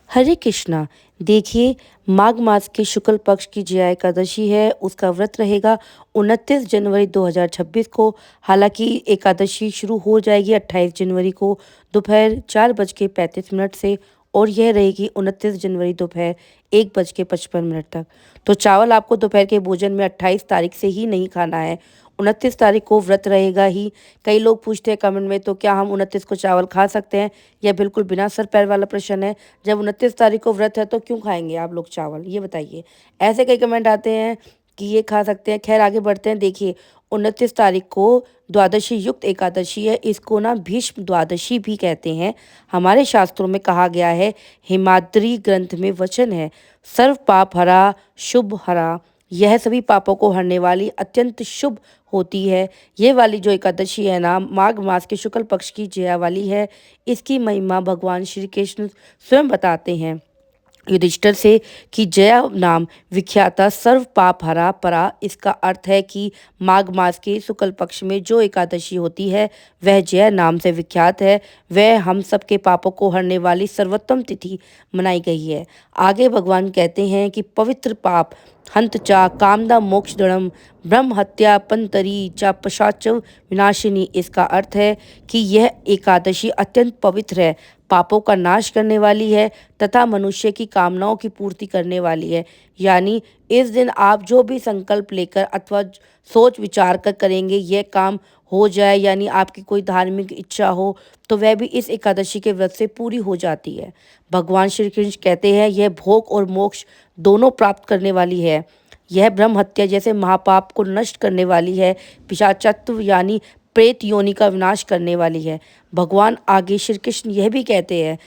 हरे कृष्णा। देखिए, माघ मास के शुक्ल पक्ष की जया एकादशी है, उसका व्रत रहेगा 29 जनवरी 2026 को। हालांकि एकादशी शुरू हो जाएगी 28 जनवरी को दोपहर 4:35 से, और यह रहेगी 29 जनवरी दोपहर 1:55 तक। तो चावल आपको दोपहर के भोजन में 28 तारीख से ही नहीं खाना है, 29 तारीख को व्रत रहेगा ही। कई लोग पूछते हैं कमेंट में, तो क्या हम 29 को चावल खा सकते हैं? यह बिल्कुल बिना सर पैर वाला प्रश्न है। जब 29 तारीख को व्रत है तो क्यों खाएंगे आप लोग चावल, ये बताइए। ऐसे कई कमेंट आते हैं कि ये खा सकते हैं। खैर, आगे बढ़ते हैं। देखिए, 29 तारीख को द्वादशी युक्त एकादशी है। इसको ना भीष्म द्वादशी भी कहते हैं। हमारे शास्त्रों में कहा गया है, हिमाद्री ग्रंथ में वचन है, सर्व पाप हरा शुभ हरा। यह सभी पापों को हरने वाली अत्यंत शुभ होती है। ये वाली जो एकादशी है ना, माघ मास के शुक्ल पक्ष की जया वाली है। इसकी महिमा भगवान श्री कृष्ण स्वयं बताते हैं युधिष्ठिर से कि जया नाम विख्याता सर्व पाप हरा परा। इसका अर्थ है कि माघ मास के शुक्ल पक्ष में जो एकादशी होती है वह जया नाम से विख्यात है। वह हम सबके पापों को हरने वाली सर्वोत्तम तिथि मनाई गई है। आगे भगवान कहते हैं कि पवित्र पाप हंत चा कामदा मोक्ष दृढ़म ब्रह्म हत्या पंतरी चा पशाच विनाशिनी। इसका अर्थ है कि यह एकादशी अत्यंत पवित्र है, पापों का नाश करने वाली है तथा मनुष्य की कामनाओं की पूर्ति करने वाली है। यानी इस दिन आप जो भी संकल्प लेकर अथवा सोच विचार कर करेंगे, यह काम हो जाए, यानी आपकी कोई धार्मिक इच्छा हो तो वह भी इस एकादशी के व्रत से पूरी हो जाती है। भगवान श्री कृष्ण कहते हैं, यह भोग और मोक्ष दोनों प्राप्त करने वाली है। यह ब्रह्म हत्या जैसे महापाप को नष्ट करने वाली है, पिशाचत्व यानी प्रेत योनि का विनाश करने वाली है। भगवान आगे श्री कृष्ण यह भी कहते हैं,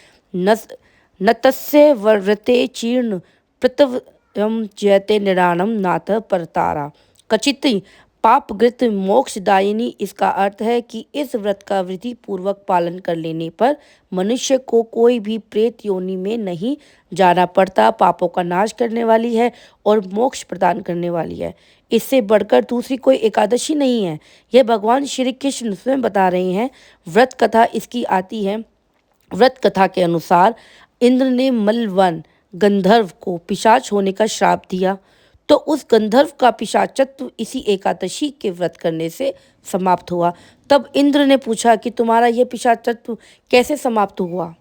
न तस्य व्रते चीर्ण पृतव्यम जयते निरानम नाथ परतारा कचित पापकृत मोक्षदायिनी। इसका अर्थ है कि इस व्रत का विधि पूर्वक पालन कर लेने पर मनुष्य को कोई भी प्रेत योनि में नहीं जाना पड़ता, पापों का नाश करने वाली है और मोक्ष प्रदान करने वाली है। इससे बढ़कर दूसरी कोई एकादशी नहीं है। यह भगवान श्री कृष्ण स्वयं बता रहे हैं। व्रत कथा इसकी आती है। व्रत कथा के अनुसार इंद्र ने मलवन गंधर्व को पिशाच होने का श्राप दिया, तो उस गंधर्व का पिशाचत्व इसी एकादशी के व्रत करने से समाप्त हुआ। तब इंद्र ने पूछा कि तुम्हारा यह पिशाचत्व कैसे समाप्त हुआ?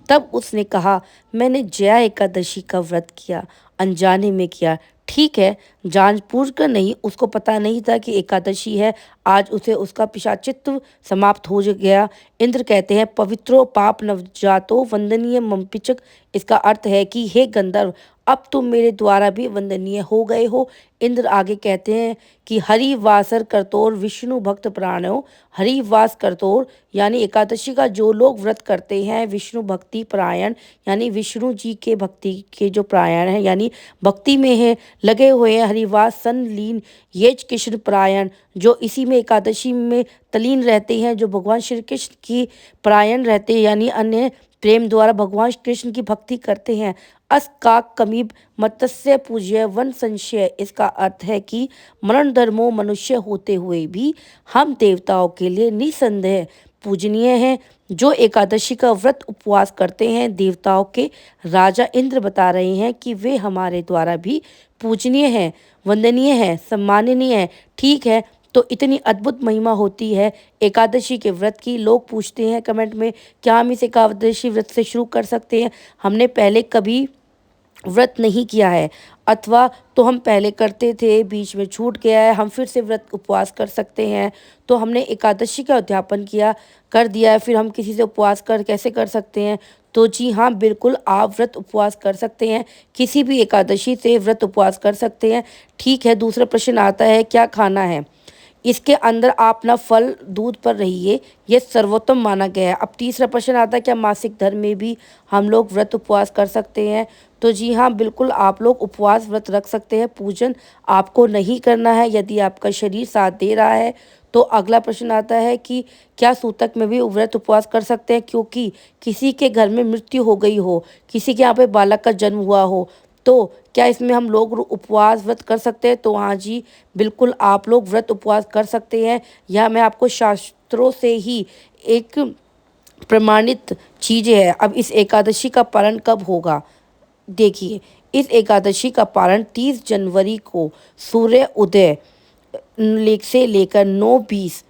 तब उसने कहा, मैंने जया एकादशी का व्रत किया, अनजाने में किया। ठीक है, जानबूझकर कर नहीं, उसको पता नहीं था कि एकादशी है, आज उसे उसका पिशाचित्व समाप्त हो गया। इंद्र कहते हैं, पवित्रो पाप नवजातो वंदनीय मम्पिचक। इसका अर्थ है कि हे गंधर्व, अब तुम मेरे द्वारा भी वंदनीय हो गए हो। इंद्र आगे कहते हैं कि हरिवासर करतोर विष्णु भक्त प्राणो। हरिवास करतोर यानी एकादशी का जो लोग व्रत करते हैं, विष्णु भक्ति परायण यानी विष्णु जी के भक्ति के जो परायण हैं, यानी भक्ति में है लगे हुए हैं, हरिवास संलीन ये कृष्ण परायण जो इसी में एकादशी में तलीन रहते हैं, जो भगवान श्री कृष्ण की परायण रहते हैं, यानी अन्य प्रेम द्वारा भगवान कृष्ण की भक्ति करते हैं। अस काक कमीब मत्स्य पूज्य वन संशय। इसका अर्थ है कि मरण धर्मों मनुष्य होते हुए भी हम देवताओं के लिए निसंदेह पूजनीय हैं। जो एकादशी का व्रत उपवास करते हैं, देवताओं के राजा इंद्र बता रहे हैं कि वे हमारे द्वारा भी पूजनीय हैं, वंदनीय हैं, सम्माननीय हैं। ठीक है, तो इतनी अद्भुत महिमा होती है एकादशी के व्रत की। लोग पूछते हैं कमेंट में, क्या हम इस एकादशी व्रत से शुरू कर सकते हैं? हमने पहले कभी व्रत नहीं किया है, अथवा तो हम पहले करते थे, बीच में छूट गया है, हम फिर से व्रत उपवास कर सकते हैं। तो हमने एकादशी का उद्यापन किया कर दिया है, फिर हम किसी से उपवास कर कैसे कर सकते हैं? तो जी हाँ, बिल्कुल आप व्रत उपवास कर सकते हैं, किसी भी एकादशी से व्रत उपवास कर सकते हैं। ठीक है, दूसरा प्रश्न आता है, क्या खाना है? इसके अंदर आप ना फल दूध पर रहिए, यह सर्वोत्तम माना गया है। अब तीसरा प्रश्न आता है, क्या मासिक धर्म में भी हम लोग व्रत उपवास कर सकते हैं? तो जी हाँ, बिल्कुल आप लोग उपवास व्रत रख सकते हैं। पूजन आपको नहीं करना है यदि आपका शरीर साथ दे रहा है। तो अगला प्रश्न आता है कि क्या सूतक में भी व्रत उपवास कर सकते हैं? क्योंकि किसी के घर में मृत्यु हो गई हो, किसी के यहाँ पे बालक का जन्म हुआ हो, तो क्या इसमें हम लोग उपवास व्रत कर सकते हैं? तो हाँ जी, बिल्कुल आप लोग व्रत उपवास कर सकते हैं। यह मैं आपको शास्त्रों से ही एक प्रमाणित चीज़ें हैं। अब इस एकादशी का पालन कब होगा? देखिए, इस एकादशी का पालन 30 जनवरी को सूर्य उदय से लेकर 9:20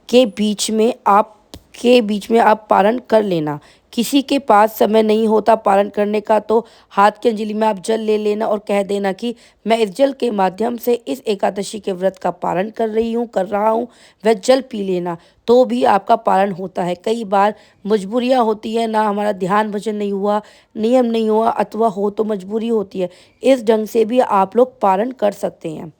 के बीच में आप पालन कर लेना। किसी के पास समय नहीं होता पालन करने का तो हाथ की अंजलि में आप जल ले लेना और कह देना कि मैं इस जल के माध्यम से इस एकादशी के व्रत का पालन कर रहा हूँ, वह जल पी लेना, तो भी आपका पालन होता है। कई बार मजबूरियाँ होती है, ना हमारा ध्यान भजन नहीं हुआ, नियम नहीं हुआ, अथवा हो तो मजबूरी होती है। इस ढंग से भी आप लोग पालन कर सकते हैं।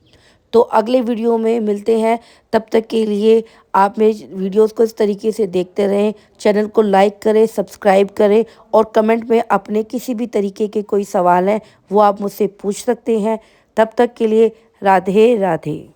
तो अगले वीडियो में मिलते हैं, तब तक के लिए आप मेरी वीडियोस को इस तरीके से देखते रहें। चैनल को लाइक करें, सब्सक्राइब करें और कमेंट में अपने किसी भी तरीके के कोई सवाल हैं वो आप मुझसे पूछ सकते हैं। तब तक के लिए राधे राधे।